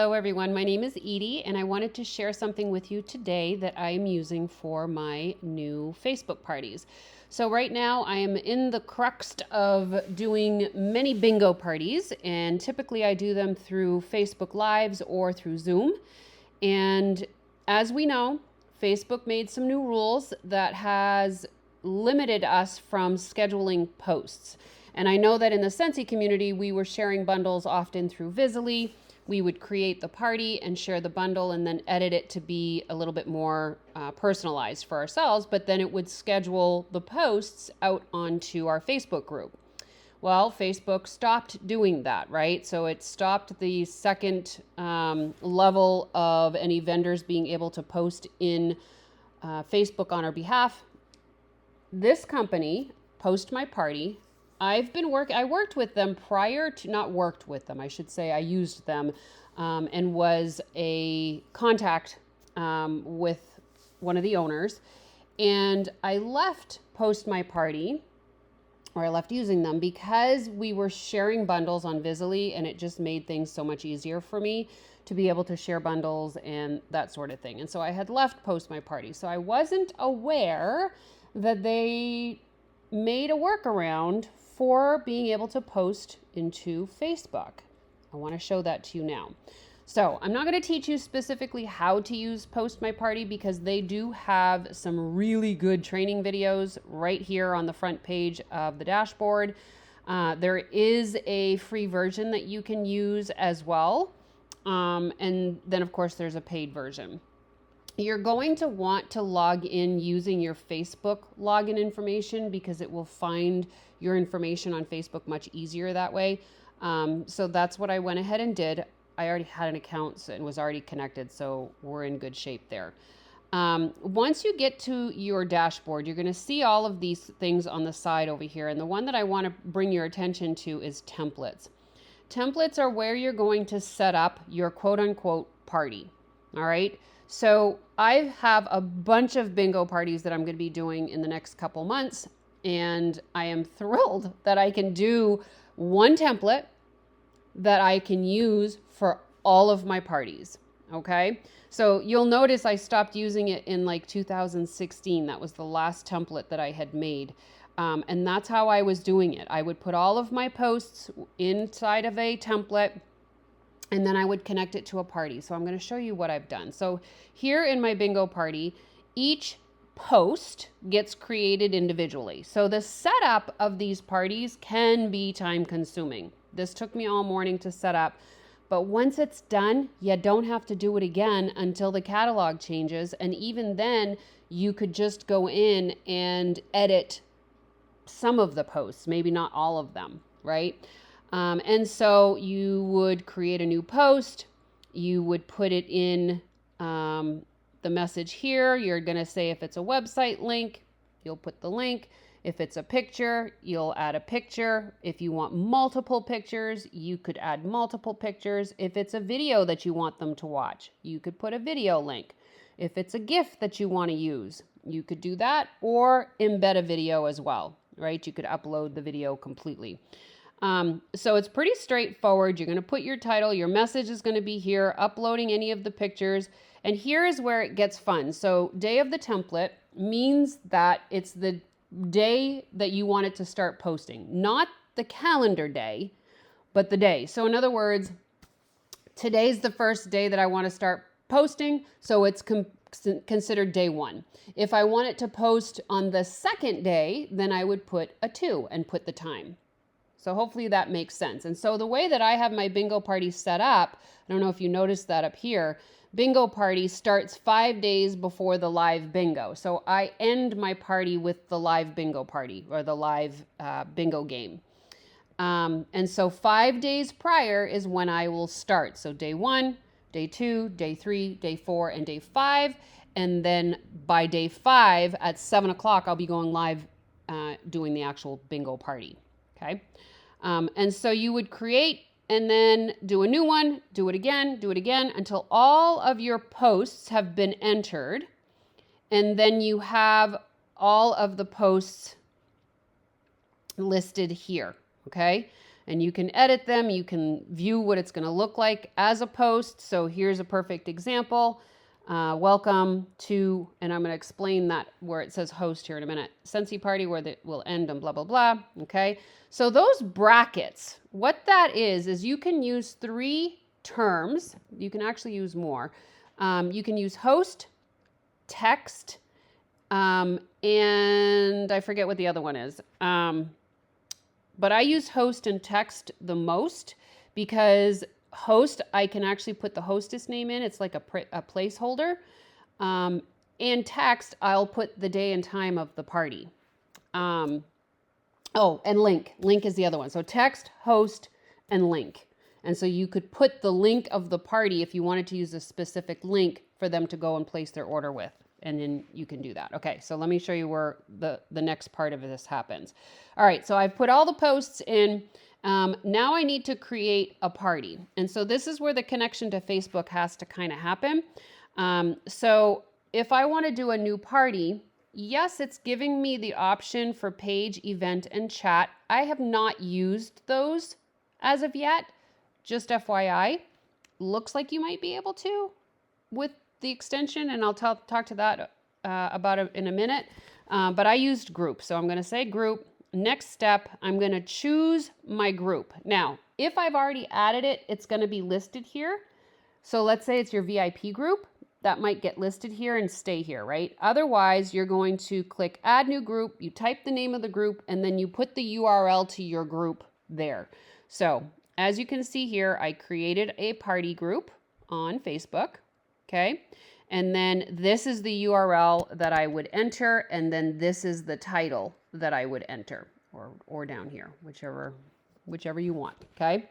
Hello everyone, my name is Edie and I wanted to share something with you today that I am using for my new Facebook parties. So right now I am in the crux of doing many bingo parties, and typically I do them through Facebook Lives or through Zoom. And as we know, Facebook made some new rules that has limited us from scheduling posts. And I know that in the Scentsy community, we were sharing bundles often through Visibly. We would create the party and share the bundle and then edit it to be a little bit more personalized for ourselves, but then it would schedule the posts out onto our Facebook group. Well, Facebook stopped doing that, right? So it stopped the second level of any vendors being able to post in Facebook on our behalf. This company, Post My Party, I worked with them prior to, not worked with them, I should say, I used them and was a contact with one of the owners. And I left Post My Party, or I left using them, because we were sharing bundles on Visibly, and it just made things so much easier for me to be able to share bundles and that sort of thing. And so I had left Post My Party. So I wasn't aware that they made a workaround for being able to post into Facebook. I want to show that to you now. So I'm not going to teach you specifically how to use Post My Party, because they do have some really good training videos right here on the front page of the dashboard. There is a free version that you can use as well. And then of course there's a paid version. You're going to want to log in using your Facebook login information, because it will find your information on Facebook much easier that way. So that's what I went ahead and did. I already had an account and was already connected, so we're in good shape there. Once you get to your dashboard, you're going to see all of these things on the side over here. And the one that I want to bring your attention to is templates. Templates are where you're going to set up your quote unquote party. All right. So I have a bunch of bingo parties that I'm going to be doing in the next couple months, and I am thrilled that I can do one template that I can use for all of my parties. Okay. So you'll notice I stopped using it in like 2016. That was the last template that I had made. And that's how I was doing it. I would put all of my posts inside of a template, and then I would connect it to a party. So I'm going to show you what I've done. So here in my bingo party, each post gets created individually. So the setup of these parties can be time consuming. This took me all morning to set up, but once it's done, you don't have to do it again until the catalog changes. And even then, you could just go in and edit some of the posts, maybe not all of them, right? And so you would create a new post, you would put it in the message here. You're going to say if it's a website link, you'll put the link. If it's a picture, you'll add a picture. If you want multiple pictures, you could add multiple pictures. If it's a video that you want them to watch, you could put a video link. If it's a GIF that you want to use, you could do that, or embed a video as well, right? You could upload the video completely. So it's pretty straightforward. You're going to put your title, your message is going to be here, uploading any of the pictures. And here is where it gets fun. So day of the template means that it's the day that you want it to start posting, not the calendar day, but the day. So in other words, today's the first day that I want to start posting. So it's considered day one. If I want it to post on the second day, then I would put a 2 and put the time. So hopefully that makes sense. And so the way that I have my bingo party set up, I don't know if you noticed that up here, bingo party starts 5 days before the live bingo. So I end my party with the live bingo party, or the live bingo game. And so 5 days prior is when I will start. So day 1, day 2, day 3, day 4, and day 5. And then by day 5 at 7 o'clock, I'll be going live doing the actual bingo party. Okay. And so you would create and then do a new one, do it again until all of your posts have been entered. And then you have all of the posts listed here. Okay. and you can edit them. You can view what it's going to look like as a post. So here's a perfect example. Welcome to, and I'm going to explain that where it says host here in a minute. Scentsy party where it will end and blah, blah, blah. Okay. So those brackets, what that is you can use 3 terms. You can actually use more. You can use host, text, and I forget what the other one is. But I use host and text the most because host, I can actually put the hostess name in. It's like a placeholder. And text, I'll put the day and time of the party. Oh, and link. Link is the other one. So text, host, and link. And so you could put the link of the party if you wanted to use a specific link for them to go and place their order with. And then you can do that. Okay, so let me show you where the next part of this happens. All right, so I've put all the posts in. Now I need to create a party. And so this is where the connection to Facebook has to kind of happen. So if I want to do a new party, yes, it's giving me the option for page, event, and chat. I have not used those as of yet. Just FYI, looks like you might be able to with the extension, and I'll talk to that about it in a minute. But I used group, so I'm going to say group. Next step, I'm going to choose my group. Now, if I've already added it, it's going to be listed here. So let's say it's your VIP group. That might get listed here and stay here, right? Otherwise, you're going to click add new group. You type the name of the group, and then you put the URL to your group there. So as you can see here, I created a party group on Facebook. Okay. And then this is the URL that I would enter. And then this is the title that I would enter, or down here, whichever you want. Okay.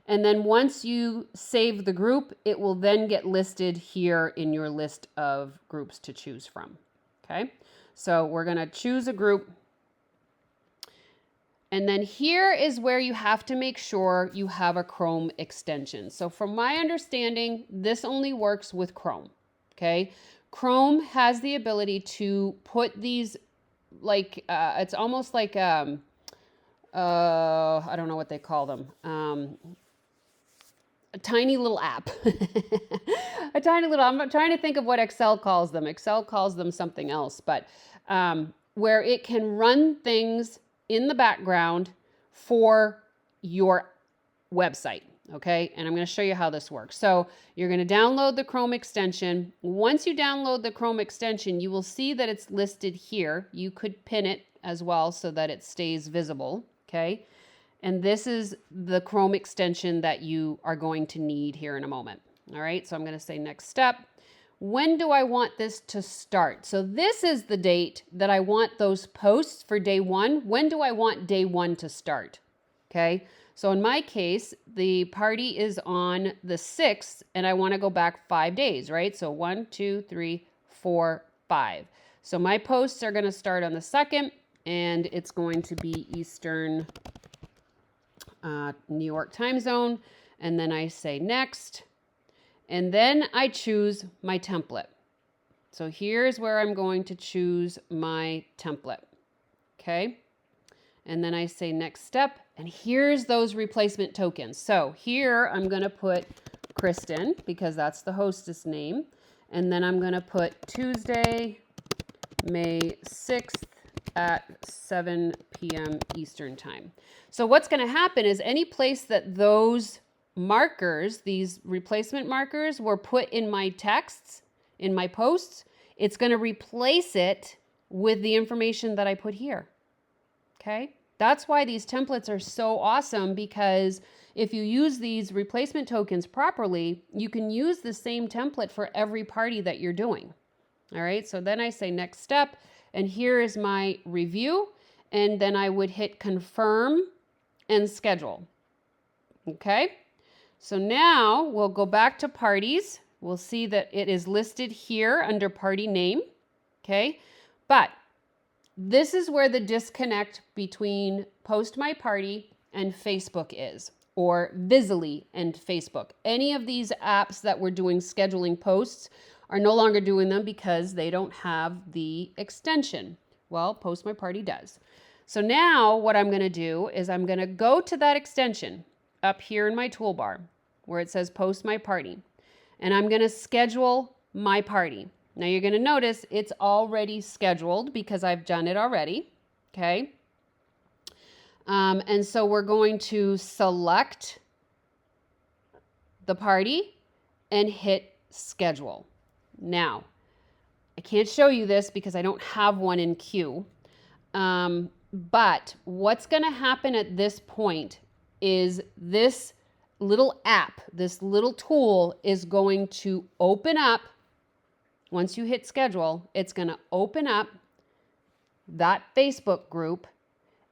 And then once you save the group, it will then get listed here in your list of groups to choose from. Okay. So we're going to choose a group. And then here is where you have to make sure you have a Chrome extension. So from my understanding, this only works with Chrome, okay? Chrome has the ability to put these, like, it's almost like, I don't know what they call them, a tiny little app. A tiny little, I'm trying to think of what Excel calls them. Excel calls them something else, but where it can run things in the background for your website, okay? And I'm going to show you how this works. So you're going to download the Chrome extension. Once you download the Chrome extension, you will see that it's listed here. You could pin it as well so that it stays visible, okay? And this is the Chrome extension that you are going to need here in a moment. All right, so I'm going to say next step. When do I want this to start? So this is the date that I want those posts for day 1. When do I want day 1 to start? Okay, so in my case, the party is on the 6th, and I want to go back 5 days, right? So 1, 2, 3, 4, 5. So my posts are going to start on the 2nd, and it's going to be Eastern New York time zone. And then I say next. And then I choose my template. So here's where I'm going to choose my template. Okay. And then I say next step. And here's those replacement tokens. So here I'm going to put Kristen because that's the hostess name. And then I'm going to put Tuesday, May 6th at 7 p.m. Eastern time. So what's going to happen is any place that those markers, these replacement markers, were put in my texts, in my posts, it's going to replace it with the information that I put here. Okay? That's why these templates are so awesome, because if you use these replacement tokens properly, you can use the same template for every party that you're doing. All right? So then I say next step, and here is my review, and then I would hit confirm and schedule. Okay? So now we'll go back to parties. We'll see that it is listed here under party name, okay? But this is where the disconnect between Post My Party and Facebook is, or Visibly and Facebook. Any of these apps that we're doing scheduling posts are no longer doing them because they don't have the extension. Well, Post My Party does. So now what I'm going to do is I'm going to go to that extension up here in my toolbar where it says post my party, and I'm going to schedule my party. Now you're going to notice it's already scheduled because I've done it already. Okay. And so we're going to select the party and hit schedule. Now, I can't show you this because I don't have one in queue. But what's going to happen at this point is this little app, this little tool is going to open up. Once you hit schedule, it's going to open up that Facebook group,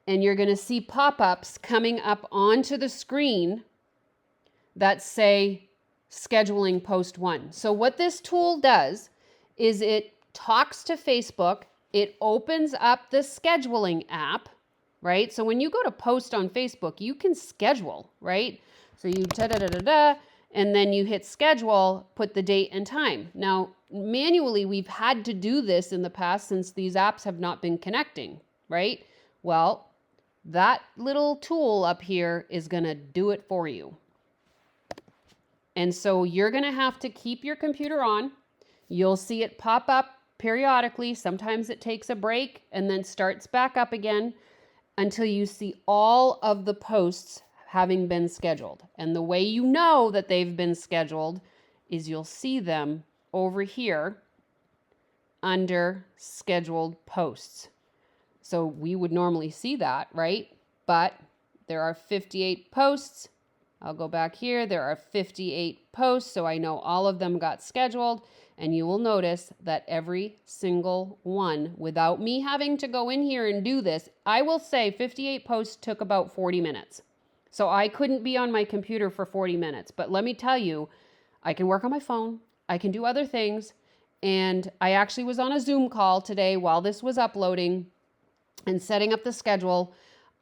and you're going to see pop-ups coming up onto the screen that say scheduling post 1. So what this tool does is it talks to Facebook. It opens up the scheduling app, right? So when you go to post on Facebook, you can schedule, right? So you da-da-da-da-da, and then you hit schedule, put the date and time. Now, manually, we've had to do this in the past since these apps have not been connecting, right? Well, that little tool up here is going to do it for you. And so you're going to have to keep your computer on. You'll see it pop up periodically. Sometimes it takes a break and then starts back up again until you see all of the posts having been scheduled. And the way you know that they've been scheduled is you'll see them over here under scheduled posts. So we would normally see that, right? But there are 58 posts. I'll go back here. There are 58 posts, so I know all of them got scheduled. And you will notice that every single one, without me having to go in here and do this, I will say 58 posts took about 40 minutes. So I couldn't be on my computer for 40 minutes. But let me tell you, I can work on my phone. I can do other things. And I actually was on a Zoom call today while this was uploading and setting up the schedule,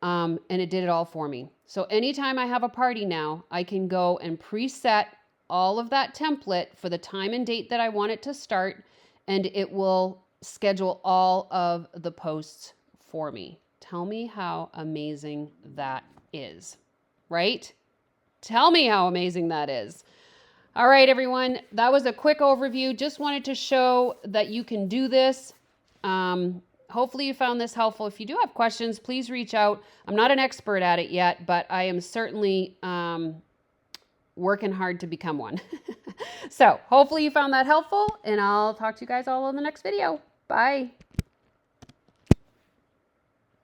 and it did it all for me. So anytime I have a party now, I can go and preset all of that template for the time and date that I want it to start, and it will schedule all of the posts for me. Tell me how amazing that is, right? Tell me how amazing that is. All right, everyone, that was a quick overview. Just wanted to show that you can do this. Hopefully you found this helpful. If you do have questions, please reach out. I'm not an expert at it yet, but I am certainly working hard to become one. So hopefully you found that helpful, and I'll talk to you guys all in the next video. Bye.